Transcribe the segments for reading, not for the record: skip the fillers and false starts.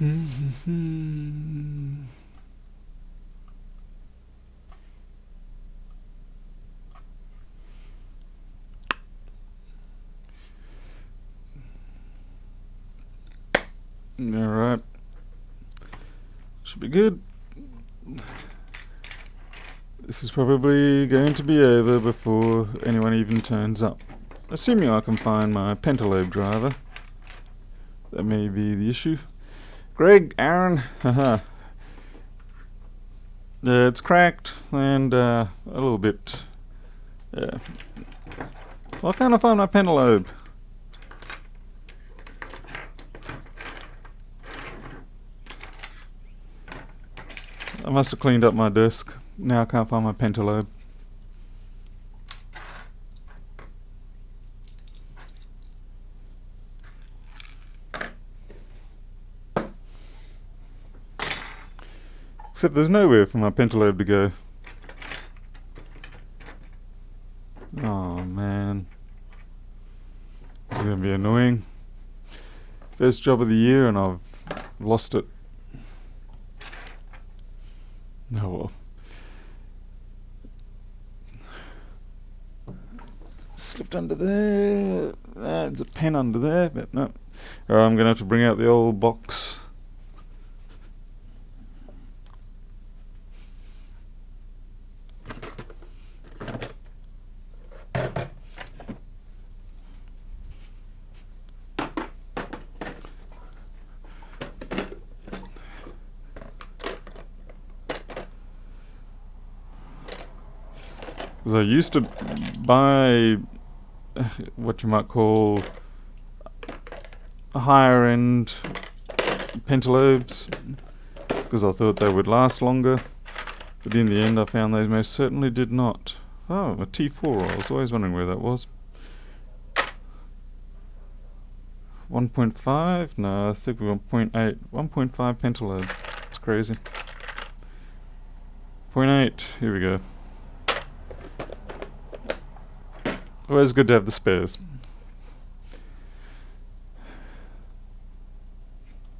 Alright. Should be good. This is probably going to be over before anyone even turns up. Assuming I can find my pentalobe driver. That may be the issue. Greg, Aaron, haha. Yeah, it's cracked and a little bit. Yeah. Why can't I find my pentalobe? I must have cleaned up my desk. Now I can't find my pentalobe. Except there's nowhere for my pentalobe to go. Oh man. This is going to be annoying. First job of the year and I've lost it. Oh well. Slipped under there. There's a pen under there, but no. Alright, I'm going to have to bring out the old box. Because I used to buy what you might call higher end pentalobes because I thought they would last longer, but in the end I found they most certainly did not. Oh, a T4, I was always wondering where that was. 1.5? No, I think we were 0.8. 1.5 pentalobe. It's crazy. 0.8, here we go. Always good to have the spares.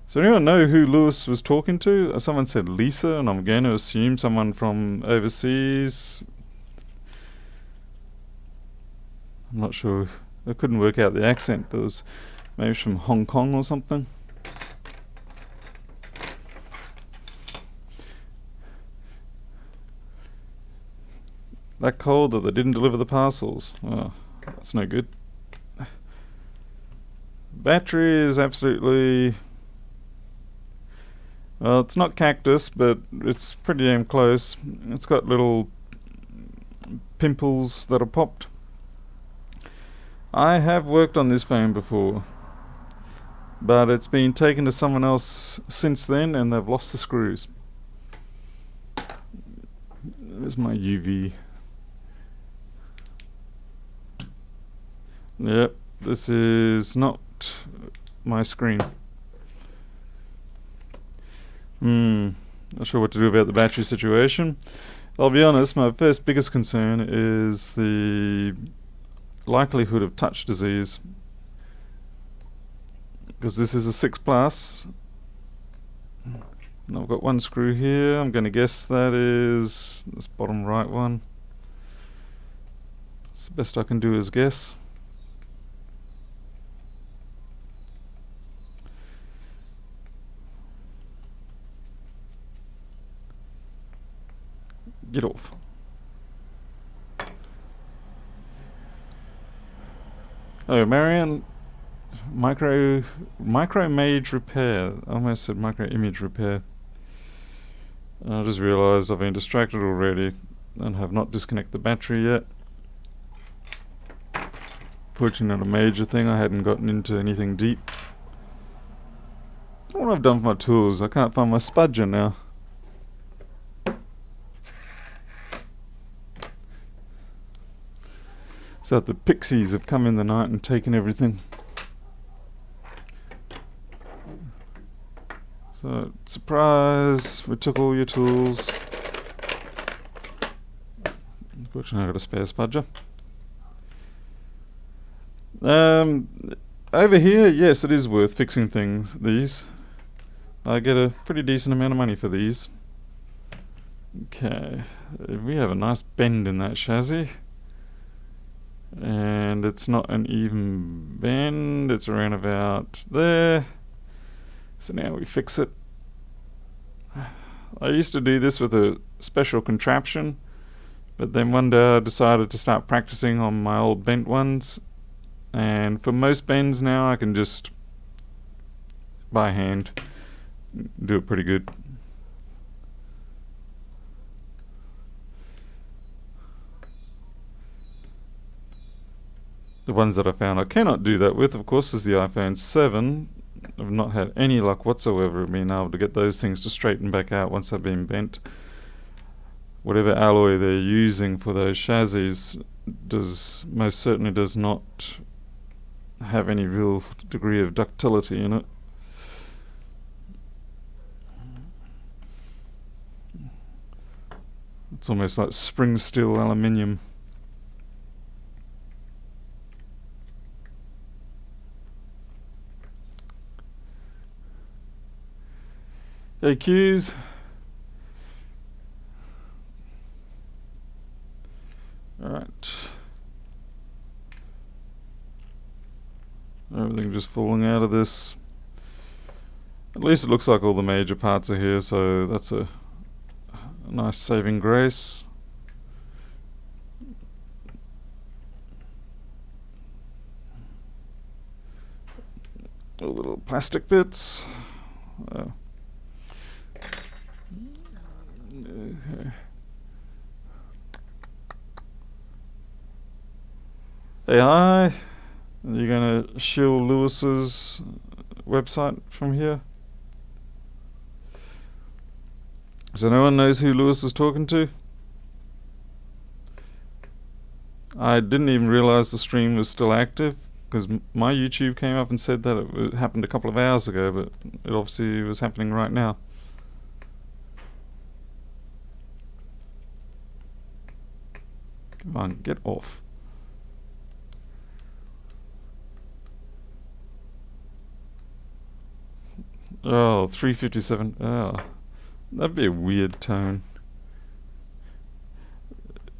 So anyone know who Lewis was talking to? Someone said Lisa, and I'm going to assume someone from overseas. I'm not sure. I couldn't work out the accent. It was maybe from Hong Kong or something. That cold that they didn't deliver the parcels. Oh, that's no good. Battery is absolutely... Well, it's not cactus, but it's pretty damn close. It's got little pimples that are popped. I have worked on this phone before, but it's been taken to someone else since then and they've lost the screws. There's my UV. Yep, this is not my screen. Not sure what to do about the battery situation. I'll be honest, my first biggest concern is the likelihood of touch disease. Because this is a 6 Plus. And I've got one screw here. I'm going to guess that is this bottom right one. It's the best I can do is guess. Get off. Oh, Marianne, micro mage repair. I almost said micro image repair. I just realised I've been distracted already and have not disconnected the battery yet. Fortunately, not a major thing. I hadn't gotten into anything deep. What I've done with my tools, I can't find my spudger now. So the pixies have come in the night and taken everything. So, surprise, we took all your tools. Unfortunately, I got a spare spudger. Over here, yes, it is worth fixing these. I get a pretty decent amount of money for these. Okay, we have a nice bend in that chassis. And it's not an even bend, it's around about there. So now we fix it. I used to do this with a special contraption, but then one day I decided to start practicing on my old bent ones, and for most bends now I can just by hand do it pretty good. The ones that I found I cannot do that with, of course, is the iPhone 7. I've not had any luck whatsoever of being able to get those things to straighten back out once they've been bent. Whatever alloy they're using for those chassis most certainly does not have any real degree of ductility in it. It's almost like spring steel aluminium. Hey, Q's. Alright. Everything just falling out of this. At least it looks like all the major parts are here, so that's a nice saving grace. All the little plastic bits. Okay. Hey, hi. Are you going to shill Lewis's website from here? So no one knows who Lewis is talking to? I didn't even realize the stream was still active, because my YouTube came up and said that it happened a couple of hours ago, but it obviously was happening right now. Come on, get off. Oh, 357. Oh, that'd be a weird tone.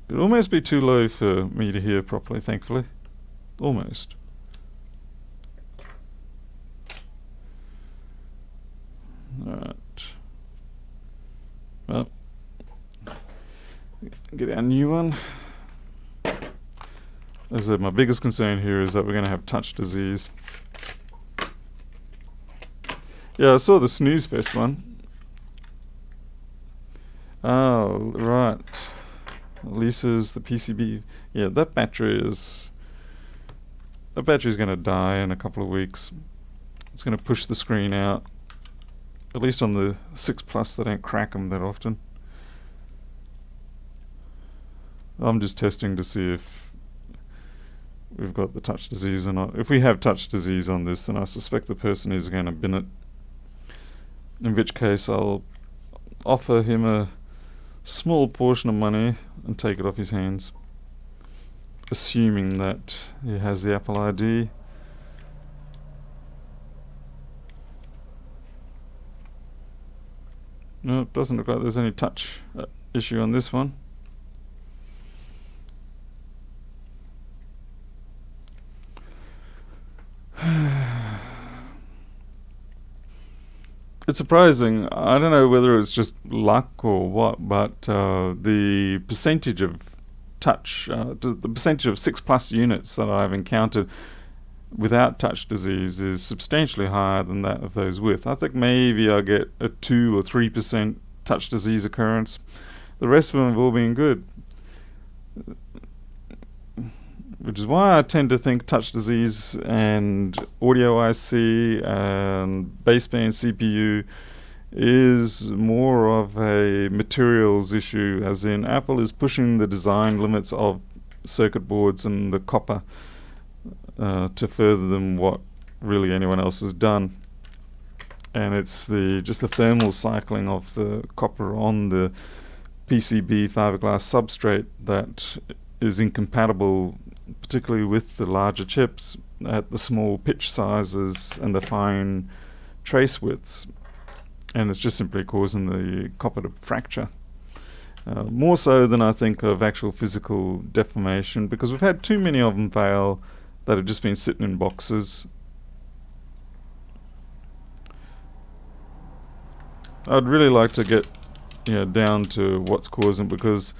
It'd almost be too low for me to hear properly, thankfully. Almost. Alright. Well, get our new one. As I said, my biggest concern here is that we're going to have touch disease. Yeah, I saw the Snooze Fest one. Oh, right. Lisa's the PCB. Yeah, that battery's going to die in a couple of weeks. It's going to push the screen out. At least on the 6 Plus, they don't crack them that often. I'm just testing to see if we've got the touch disease or not. If we have touch disease on this, then I suspect the person is going to bin it. In which case I'll offer him a small portion of money and take it off his hands, assuming that he has the Apple ID. No, it doesn't look like there's any touch issue on this one. It's surprising. I don't know whether it's just luck or what, but the percentage of touch, the percentage of 6 Plus units that I've encountered without touch disease is substantially higher than that of those with. I think maybe I get a 2 or 3% touch disease occurrence. The rest of them have all been good. Which is why I tend to think touch disease and audio IC and baseband CPU is more of a materials issue, as in Apple is pushing the design limits of circuit boards and the copper to further than what really anyone else has done. And it's just the thermal cycling of the copper on the PCB fiberglass substrate that is incompatible, particularly with the larger chips at the small pitch sizes and the fine trace widths. and it's just simply causing the copper to fracture. More so than I think of actual physical deformation, because we've had too many of them fail that have just been sitting in boxes. I'd really like to get down to what's causing, because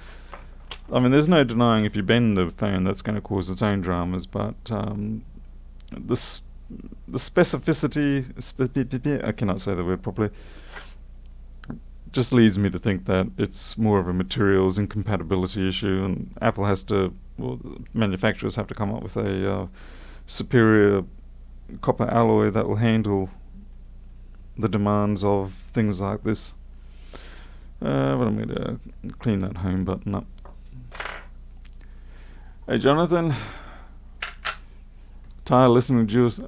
I mean, there's no denying if you bend the phone, that's going to cause its own dramas. But the specificity, I cannot say the word properly, just leads me to think that it's more of a materials incompatibility issue, and Apple has to, well, manufacturers have to come up with a superior copper alloy that will handle the demands of things like this. But I'm going to clean that home button up. Hey Jonathan, tired listening to Jules.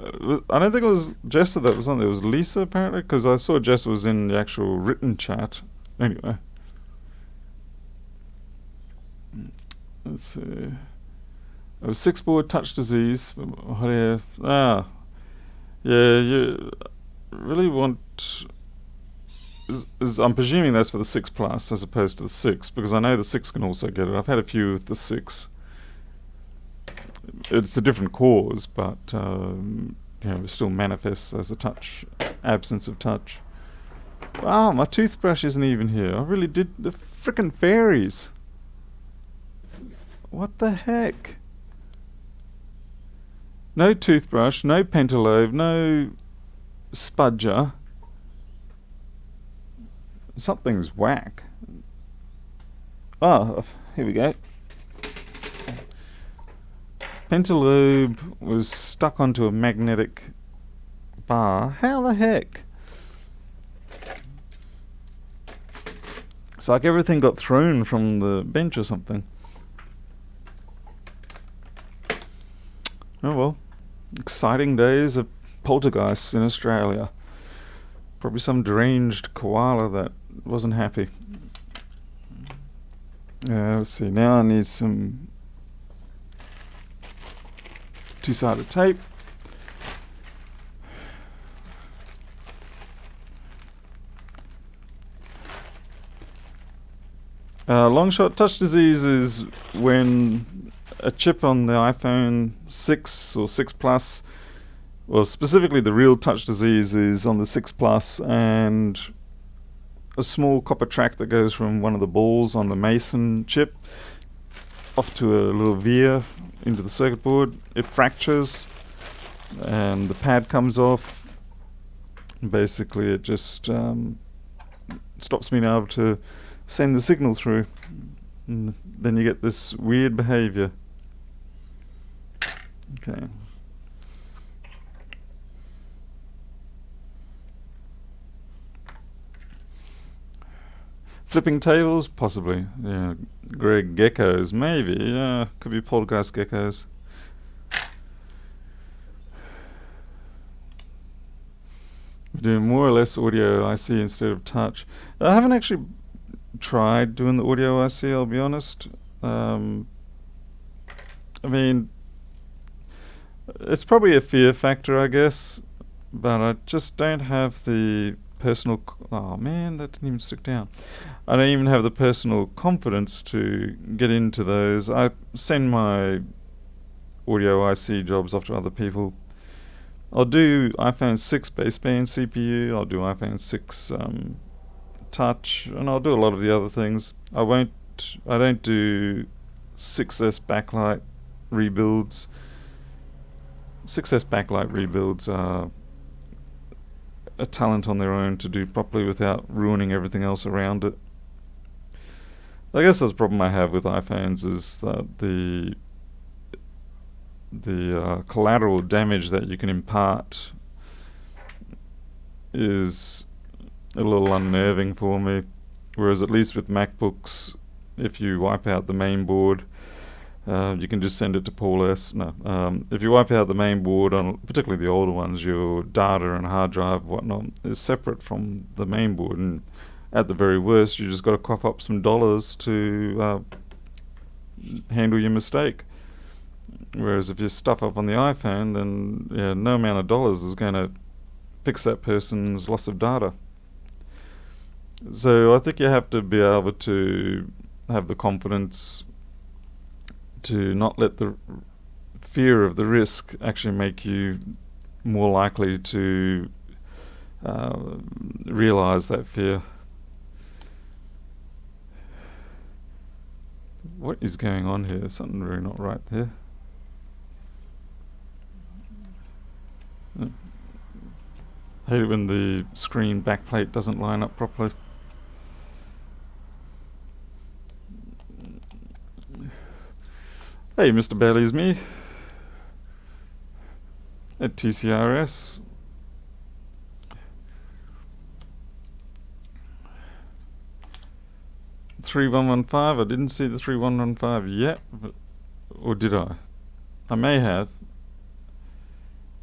I don't think it was Jessa that was on there. It was Lisa apparently, because I saw Jessa was in the actual written chat. Anyway, let's see. Oh, 6-board touch disease. Yeah, you really want. I'm presuming that's for the 6 Plus as opposed to the 6, because I know the 6 can also get it. I've had a few with the 6. It's a different cause, but it still manifests as a touch, absence of touch. Wow, my toothbrush isn't even here. I really did the frickin' fairies. What the heck? No toothbrush, no pentalobe, no spudger. Something's whack. Oh, here we go. Pentalobe was stuck onto a magnetic bar. How the heck? It's like everything got thrown from the bench or something. Oh well. Exciting days of poltergeists in Australia. Probably some deranged koala that wasn't happy. Let's see. Now I need some two-sided tape. Long shot touch disease is when a chip on the iPhone 6 or 6 Plus, well, specifically the real touch disease is on the 6 Plus, and a small copper track that goes from one of the balls on the Mason chip off to a little via into the circuit board. It fractures and the pad comes off. Basically it just stops me being able to send the signal through, and then you get this weird behavior. Okay. Flipping tables? Possibly. Yeah. Greg geckos? Maybe. Yeah. Could be poltergeist geckos. Doing more or less audio IC instead of touch. I haven't actually tried doing the audio IC, I'll be honest. I mean, it's probably a fear factor, I guess, but I just don't have the personal... oh man, that didn't even stick down. I don't even have the personal confidence to get into those. I send my audio IC jobs off to other people. I'll do iPhone 6 baseband CPU, I'll do iPhone 6 touch, and I'll do a lot of the other things. I don't do 6S backlight rebuilds. 6S backlight rebuilds are a talent on their own to do properly without ruining everything else around it. I guess that's the problem I have with iPhones, is that the collateral damage that you can impart is a little unnerving for me. Whereas at least with MacBooks, if you wipe out the main board, you can just send it to Paul S. No, if you wipe out the main board on particularly the older ones, your data and hard drive and whatnot is separate from the main board, and at the very worst, you just got to cough up some dollars to handle your mistake. Whereas if you stuff up on the iPhone, then no amount of dollars is going to fix that person's loss of data. So I think you have to be able to have the confidence to not let the fear of the risk actually make you more likely to uh, realize that fear. What is going on here? Something really not right there. I hate it when the screen backplate doesn't line up properly. Hey, Mr. Bailey's me at TCRS. $3115. I didn't see the 3115 yet, or did I? I may have,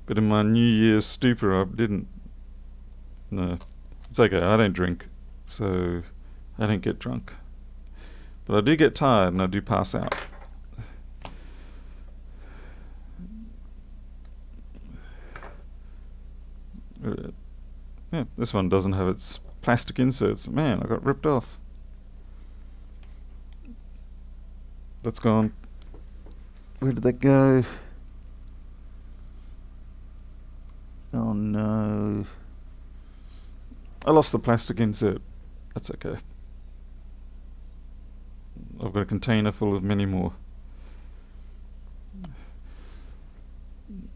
but in my New Year's stupor, I didn't. No, it's okay. I don't drink, so I don't get drunk. But I do get tired and I do pass out. Yeah, this one doesn't have its plastic inserts. Man, I got ripped off. That's gone. Where did that go? Oh no. I lost the plastic insert. That's okay. I've got a container full of many more.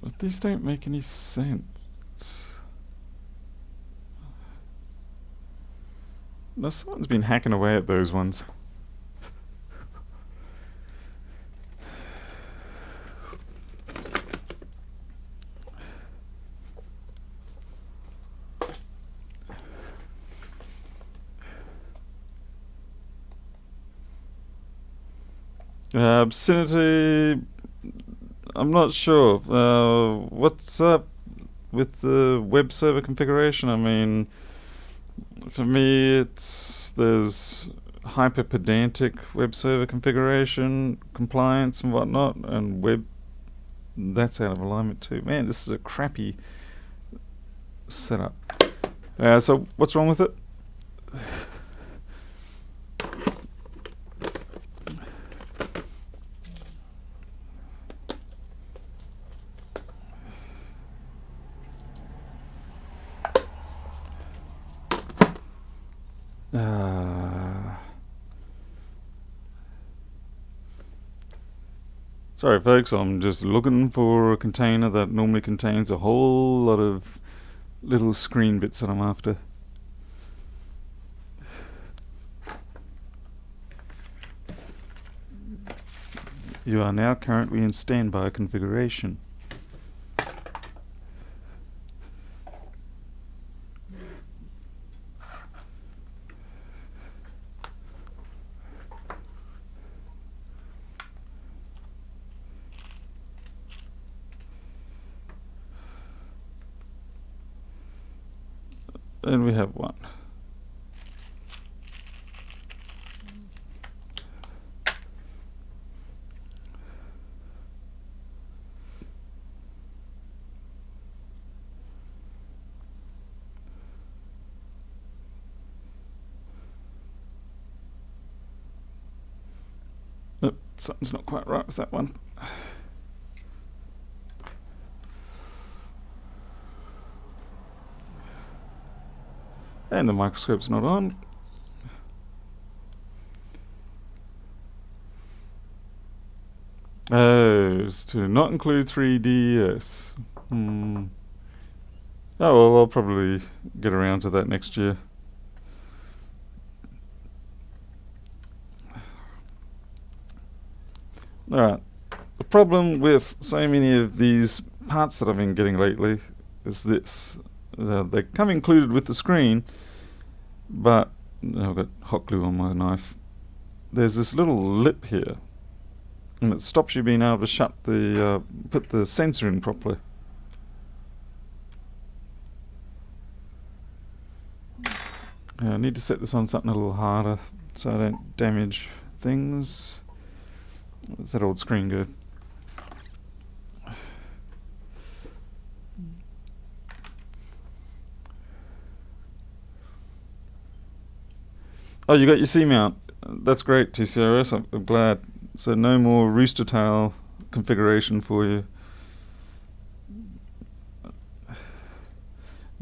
But these don't make any sense. No, someone's been hacking away at those ones. Obscenity, I'm not sure. What's up with the web server configuration? I mean, for me, there's hyper pedantic web server configuration, compliance and whatnot, and web, that's out of alignment too. Man, this is a crappy setup. So what's wrong with it? Sorry folks, I'm just looking for a container that normally contains a whole lot of little screen bits that I'm after. You are now currently in standby configuration. And we have one. Oh, something's not quite right with that one. And the microscope's not on. Oh, it's to not include 3DS. Oh well, I'll probably get around to that next year. Alright, the problem with so many of these parts that I've been getting lately is this. They come included with the screen, but I've got hot glue on my knife. There's this little lip here, and it stops you being able to shut the put the sensor in properly. I need to set this on something a little harder so I don't damage things. Where's that old screen go? Oh, you got your C mount. That's great, TCRS. I'm glad. So no more rooster tail configuration for you.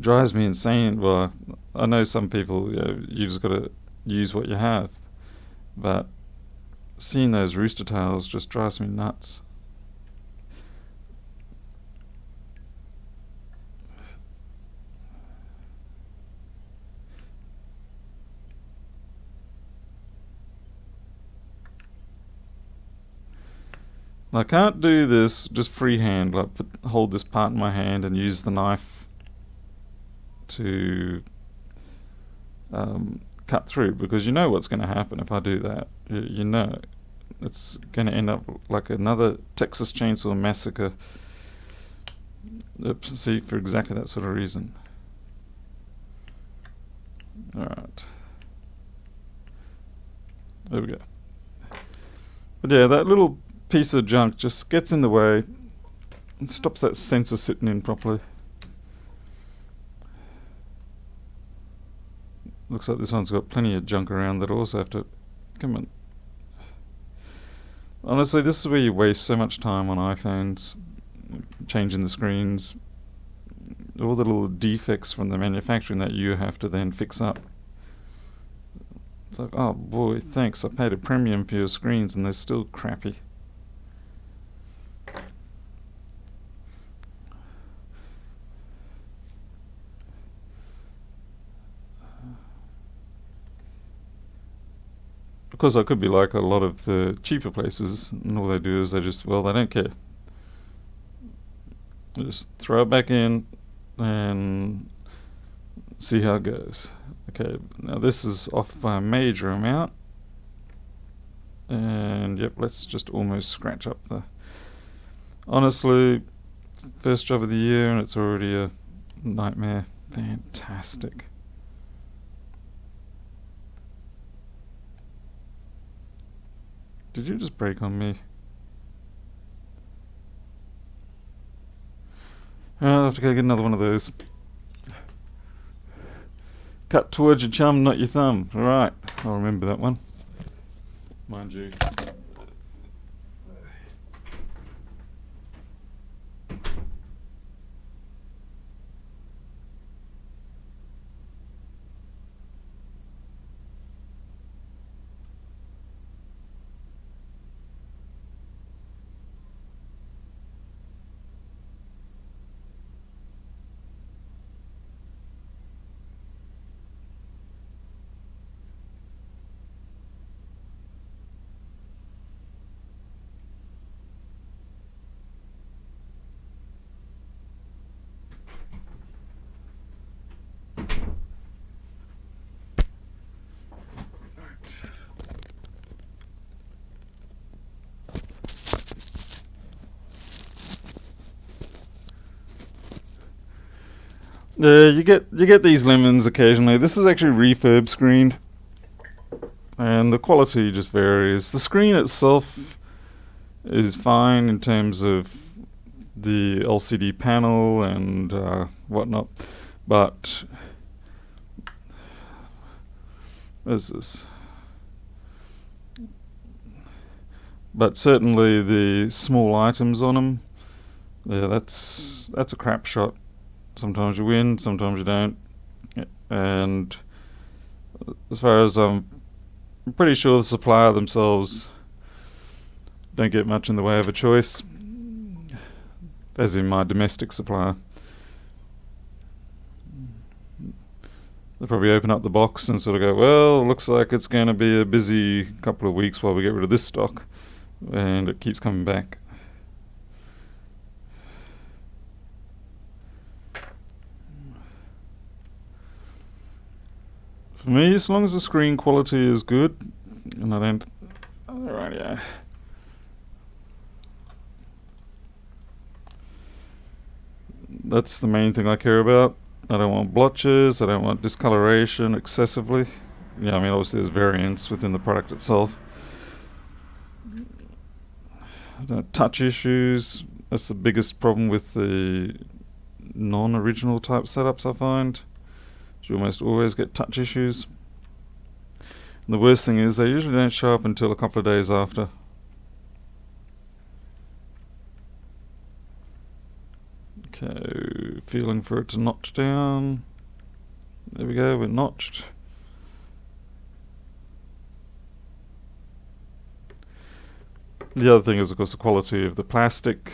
Drives me insane. Well, I know some people, you just got to use what you have, but seeing those rooster tails just drives me nuts. I can't do this just freehand, like hold this part in my hand and use the knife to cut through, because you know what's going to happen if I do that. You know it's going to end up like another Texas Chainsaw Massacre. Oops, see, for exactly that sort of reason. Alright. There we go. But yeah, that little piece of junk just gets in the way and stops that sensor sitting in properly. Looks like this one's got plenty of junk around that also have to... Come on. Honestly, this is where you waste so much time on iPhones, changing the screens, all the little defects from the manufacturing that you have to then fix up. It's like, oh boy, thanks, I paid a premium for your screens and they're still crappy. Of course, I could be like a lot of the cheaper places, and all they do is they don't care. They just throw it back in and see how it goes. Okay, now this is off by a major amount. And yep, let's just almost scratch up the... Honestly, first job of the year and it's already a nightmare. Fantastic. Did you just break on me? I'll have to go get another one of those. Cut towards your chum, not your thumb. Alright, I'll remember that one. Mind you. Yeah, you get these lemons occasionally. This is actually refurb screened, and the quality just varies. The screen itself is fine in terms of the LCD panel and whatnot, but what is this? But certainly the small items on them, yeah, that's a crap shot. Sometimes you win, sometimes you don't. And as far as I'm pretty sure the supplier themselves don't get much in the way of a choice, as in my domestic supplier. They'll probably open up the box and sort of go, well, looks like it's going to be a busy couple of weeks while we get rid of this stock. And it keeps coming back. For me, as long as the screen quality is good, and I don't... Alright, yeah. That's the main thing I care about. I don't want blotches, I don't want discoloration excessively. Yeah, I mean, obviously there's variance within the product itself. Touch issues, that's the biggest problem with the non-original type setups I find. You almost always get touch issues. And the worst thing is they usually don't show up until a couple of days after. Okay, feeling for it to notch down. There we go, we're notched. The other thing is, of course, the quality of the plastic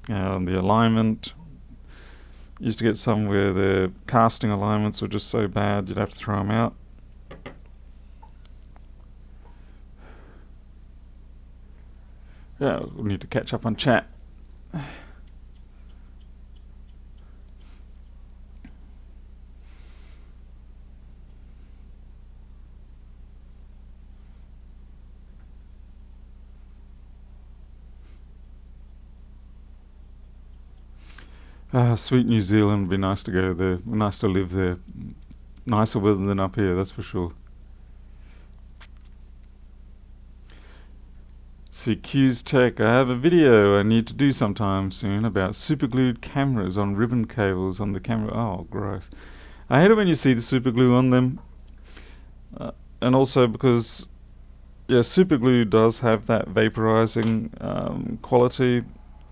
and the alignment. Used to get some where the casting alignments were just so bad you'd have to throw them out. Yeah, we'll need to catch up on chat. Sweet New Zealand would be nice to go there. Nice to live there. Nicer weather than up here, that's for sure. See, Q's Tech. I have a video I need to do sometime soon about superglued cameras on ribbon cables on the camera. Oh, gross. I hate it when you see the superglue on them. And also because, yeah, superglue does have that vaporizing quality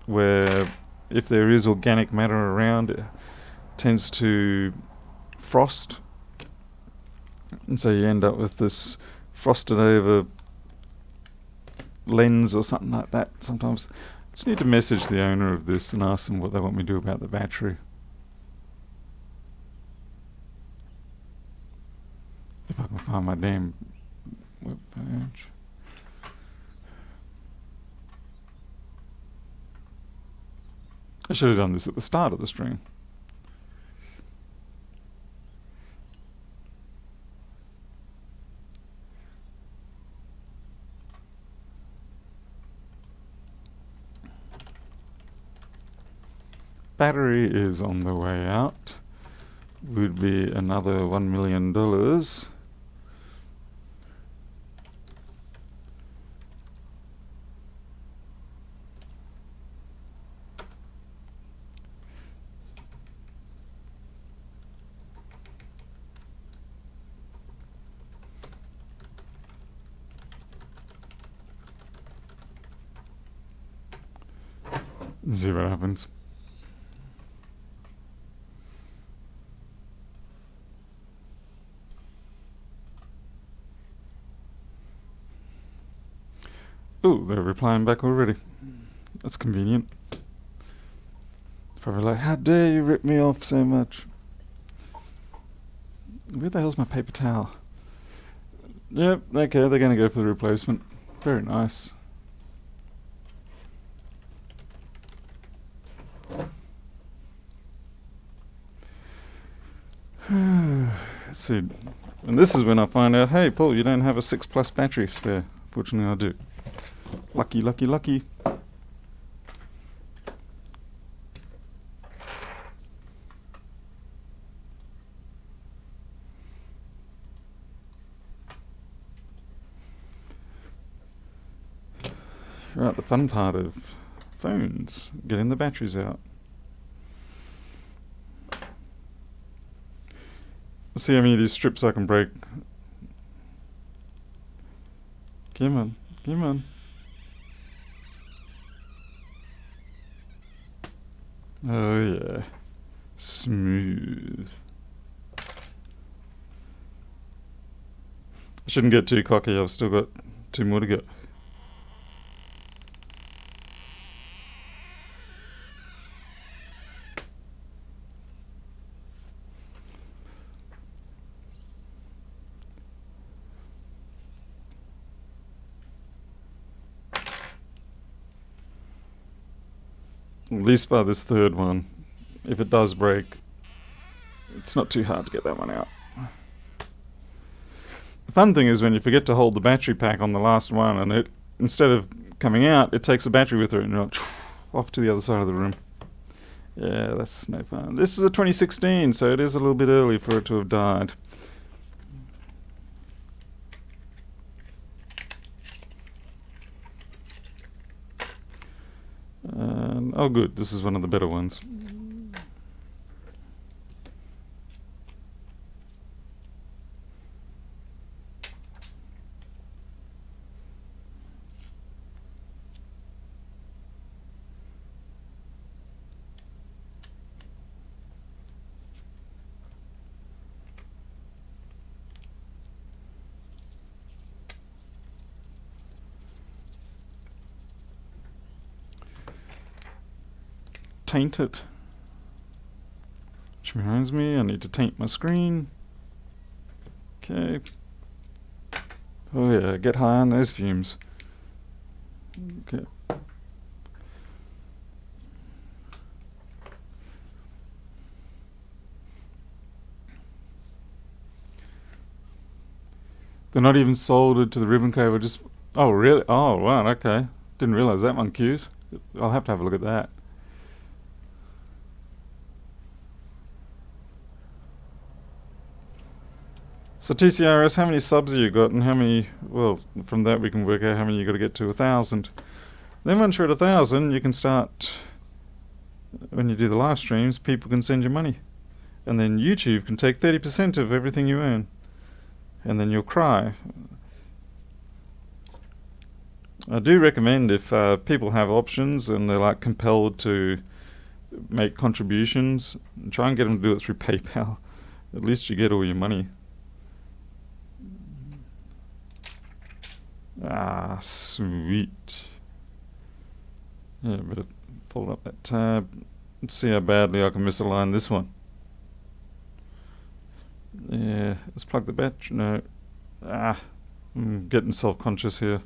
where if there is organic matter around, it tends to frost, and so you end up with this frosted over lens or something like that. Sometimes I just need to message the owner of this and ask them what they want me to do about the battery. If I can find my damn web page. I should have done this at the start of the stream. Battery is on the way out. Would be another $1 million. See what happens. Ooh, they're replying back already. That's convenient. Probably like, how dare you rip me off so much? Where the hell's my paper towel? Yep, okay, they're gonna go for the replacement. Very nice. Let's see. And this is when I find out, hey Paul, you don't have a 6+ battery spare. Fortunately I do. Lucky, lucky, lucky. Right, the fun part of phones, getting the batteries out. See how many of these strips I can break. Come on, come on. Oh yeah, smooth. I shouldn't get too cocky, I've still got 2 more to go. At least by this third one, if it does break, it's not too hard to get that one out. The fun thing is when you forget to hold the battery pack on the last one, and it, instead of coming out, it takes the battery with it and you're like, off to the other side of the room. Yeah, that's no fun. This is a 2016, so it is a little bit early for it to have died. Oh good, this is one of the better ones. taint it. Which reminds me, I need to taint my screen. Okay. Oh yeah, get high on those fumes. Okay. They're not even soldered to the ribbon cable, just... Oh, really? Oh, right, okay. Didn't realise that one, Q's. I'll have to have a look at that. So TCRS, how many subs have you got, and how many... Well, from that we can work out how many you got to get to 1,000. Then once you're at 1,000, you can start... When you do the live streams, people can send you money. And then YouTube can take 30% of everything you earn. And then you'll cry. I do recommend, if people have options and they're like compelled to make contributions, try and get them to do it through PayPal. At least you get all your money. Ah, sweet. Yeah, better fold up that tab. Let's see how badly I can misalign this one. Yeah, let's plug the battery. No. I'm getting self-conscious here.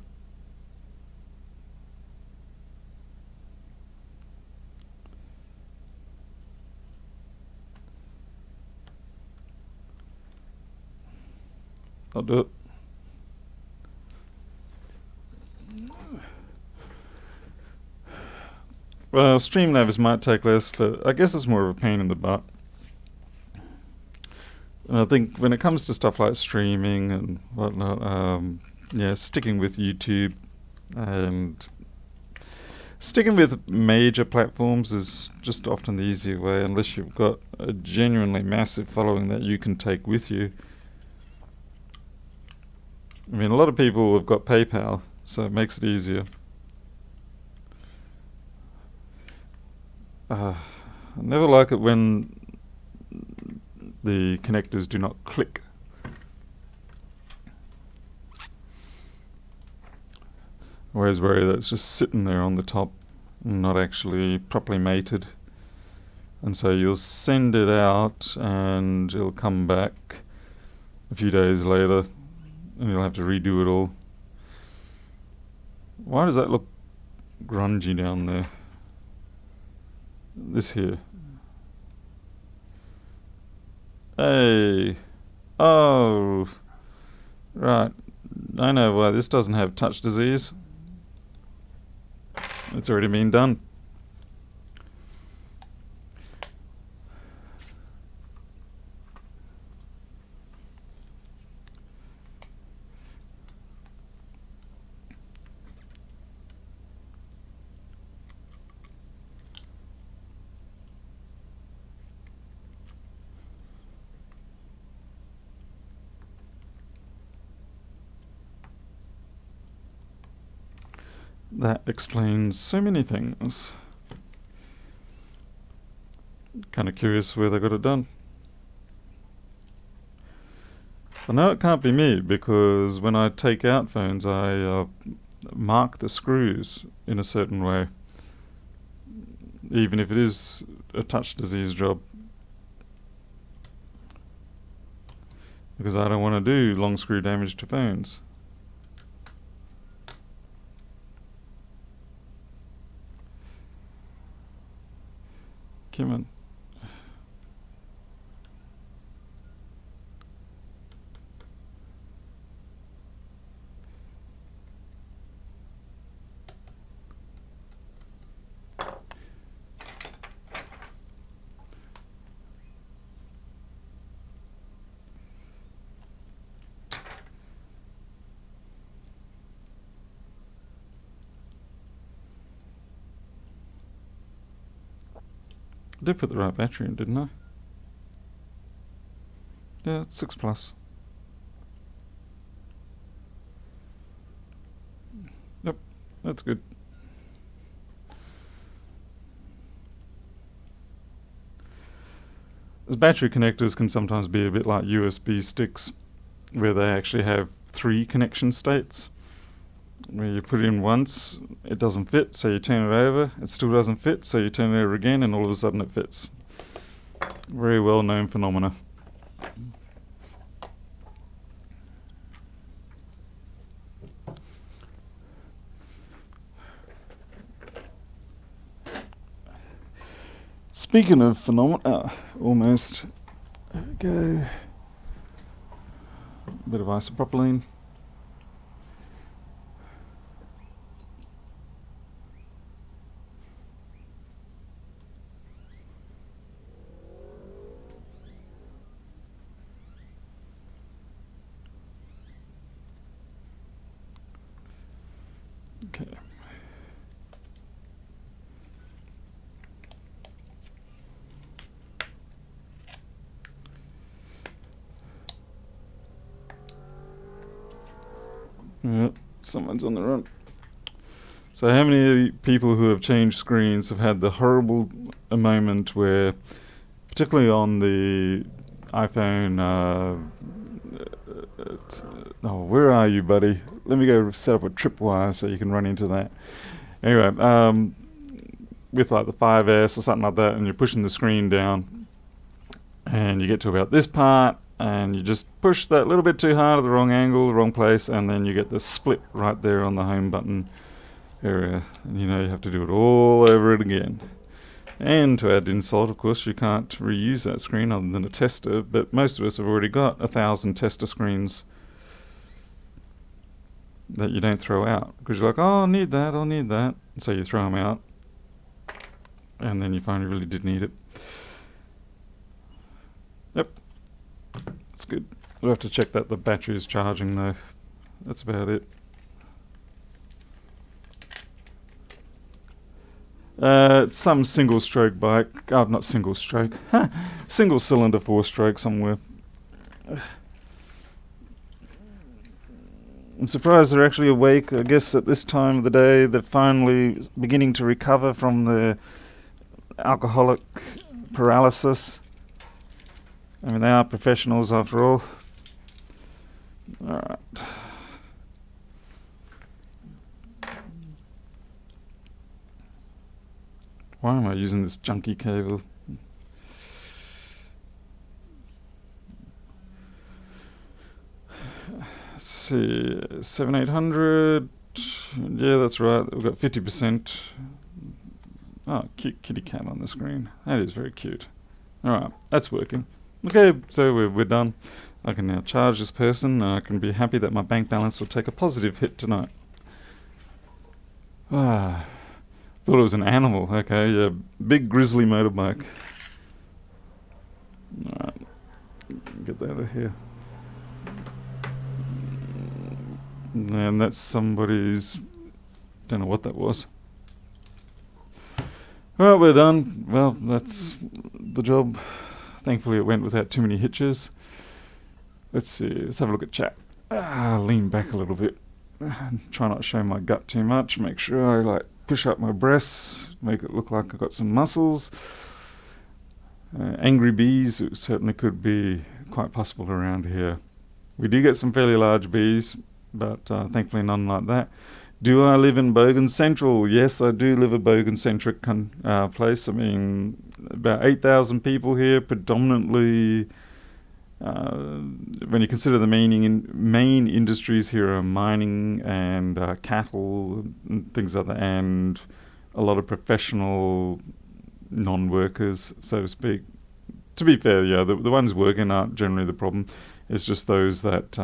I'll do it. Well, Streamlabs might take less, but I guess it's more of a pain in the butt. And I think when it comes to stuff like streaming and whatnot, yeah, sticking with YouTube and sticking with major platforms is just often the easier way, unless you've got a genuinely massive following that you can take with you. I mean, a lot of people have got PayPal, so it makes it easier. I never like it when the connectors do not click. I always worry that it's just sitting there on the top and not actually properly mated. And so you'll send it out and it'll come back a few days later and you'll have to redo it all. Why does that look grungy down there? This here. Hey. Oh. Right. I know why this doesn't have touch disease. It's already been done. That explains so many things. Kind of curious where they got it done. I know it can't be me because when I take out phones I mark the screws in a certain way, even if it is a touch disease job, because I don't want to do long screw damage to phones. Come on. I did put the right battery in, didn't I? Yeah, it's 6 plus. Yep, that's good. Those battery connectors can sometimes be a bit like USB sticks, where they actually have 3 connection states. where you put it in once, it doesn't fit, so you turn it over, it still doesn't fit, so you turn it over again, and all of a sudden it fits. Very well known phenomena. Speaking of phenomena, almost. There we go. A bit of isopropylene. Okay. Yep, someone's on the run. So how many people who have changed screens have had the horrible moment where, particularly on the iPhone, where are you, buddy? Let me go set up a tripwire so you can run into that. Anyway, with like the 5S or something like that, and you're pushing the screen down, and you get to about this part, and you just push that little bit too hard at the wrong angle, the wrong place, and then you get the split right there on the home button area, and you know you have to do it all over it again. And to add insult, of course, you can't reuse that screen other than a tester, but most of us have already got 1,000 tester screens that you don't throw out, because you're like, oh, I'll need that, and so you throw them out, and then you find you really did need it. Yep, that's good. We'll have to check that the battery is charging though. That's about it. It's some single stroke bike. Not single stroke. Single cylinder 4-stroke somewhere. I'm surprised they're actually awake. I guess at this time of the day they're finally beginning to recover from the alcoholic paralysis. I mean, they are professionals after all. Alright. Why am I using this junky cable? Let's see, 7800. Yeah, that's right. We've got 50%. Oh, cute kitty cat on the screen. That is very cute. Alright, that's working. Okay, so we're done. I can now charge this person, and I can be happy that my bank balance will take a positive hit tonight. Thought it was an animal. Okay, yeah, big grizzly motorbike. Alright, get that out of here. And that's somebody's... don't know what that was. Well, we're done. Well, that's the job. Thankfully it went without too many hitches. Let's see, let's have a look at chat. Lean back a little bit. Try not to show my gut too much. Make sure I like push up my breasts, make it look like I've got some muscles. Angry bees, it certainly could be quite possible around here. We do get some fairly large bees, but thankfully none like that. Do I live in Bogan Central? Yes, I do live a Bogan-centric place. I mean, about 8,000 people here, predominantly, when you consider the main industries here are mining and cattle and things like that, and a lot of professional non-workers, so to speak. To be fair, yeah, the ones working aren't generally the problem. It's just those that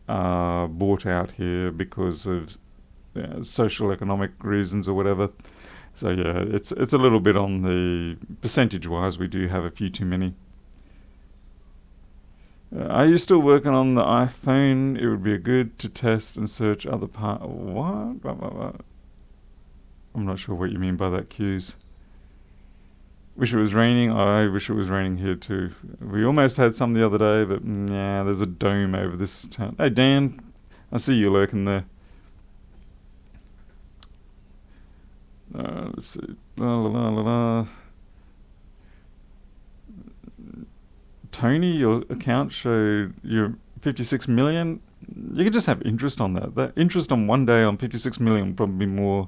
are bought out here because of social economic reasons or whatever. So yeah, it's a little bit on the percentage-wise. We do have a few too many. Are you still working on the iPhone? It would be good to test and search other part. What? I'm not sure what you mean by that, Q's. Wish it was raining. I wish it was raining here too. We almost had some the other day, but yeah, there's a dome over this town. Hey Dan, I see you lurking there. Let's see. Tony, your account showed you're 56 million. you could just have interest on that. That interest on one day on 56 million would probably be more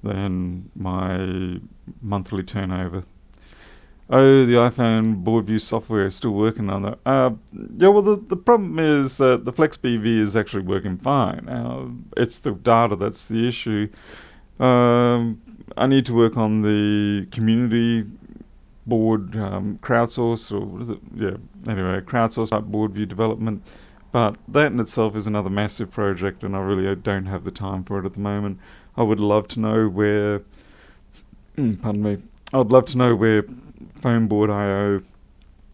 than my monthly turnover. Oh, the iPhone board view software is still working on that. Yeah, well, the problem is that the Flex BV is actually working fine. It's the data that's the issue. I need to work on the community board crowdsource, or what is it? Yeah, anyway, crowdsource type board view development. But that in itself is another massive project, and I really don't have the time for it at the moment. I would love to know where, pardon me, I'd love to know where Phoneboard.io,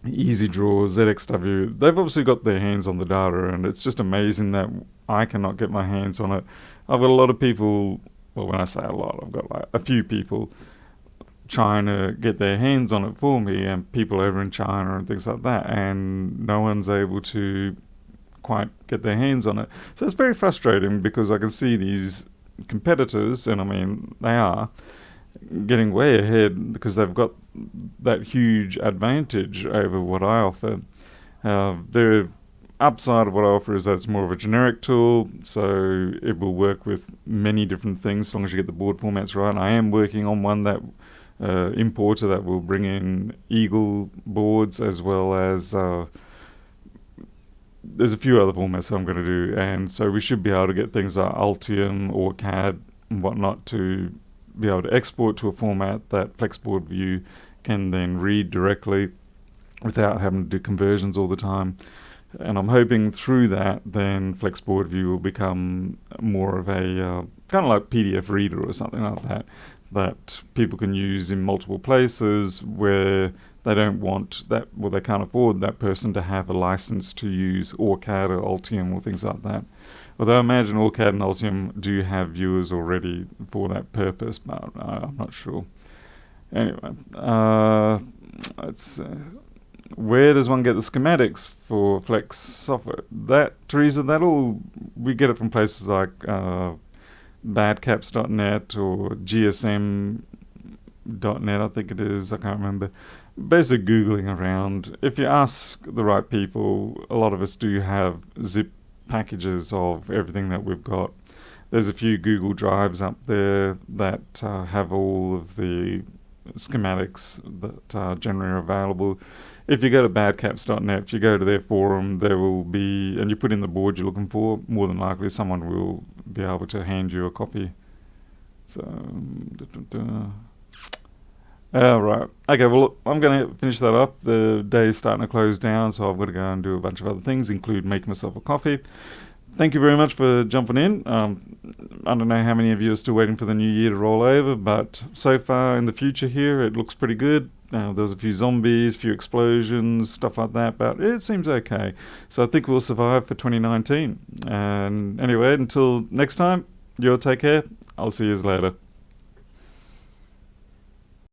EasyDraw, ZXW, they've obviously got their hands on the data, and it's just amazing that I cannot get my hands on it. I've got a lot of people, well, when I say a lot, I've got like a few people trying to get their hands on it for me, and people over in China and things like that, and no one's able to quite get their hands on it. So it's very frustrating because I can see these competitors, and I mean, they are getting way ahead because they've got that huge advantage over what I offer. The upside of what I offer is that it's more of a generic tool, so it will work with many different things as long as you get the board formats right. I am working on one that importer that will bring in Eagle boards, as well as there's a few other formats that I'm going to do, and so we should be able to get things like Altium or CAD and whatnot to be able to export to a format that Flexboard View can then read directly without having to do conversions all the time. And I'm hoping through that, then Flexboard View will become more of a kind of like PDF reader or something like that, that people can use in multiple places where they don't want that, well, they can't afford that person to have a license to use OrCAD or Altium or things like that. Although I imagine OrCAD and Altium do have viewers already for that purpose, but I'm not sure. Anyway, it's where does one get the schematics for Flex software? That, Teresa, we get it from places like badcaps.net or gsm.net, I think it is, I can't remember. Basically Googling around. If you ask the right people, a lot of us do have zip packages of everything that we've got. There's a few Google Drives up there that have all of the schematics that are generally available. If you go to badcaps.net, if you go to their forum, there will be, and you put in the board you're looking for, more than likely someone will be able to hand you a copy. So, right. Okay, well, look, I'm going to finish that up. The day is starting to close down, so I've got to go and do a bunch of other things, include make myself a coffee. Thank you very much for jumping in. I don't know how many of you are still waiting for the new year to roll over, but so far in the future here, it looks pretty good. There was a few zombies, a few explosions, stuff like that, but it seems okay. So I think we'll survive for 2019. And anyway, until next time, you all take care. I'll see you later.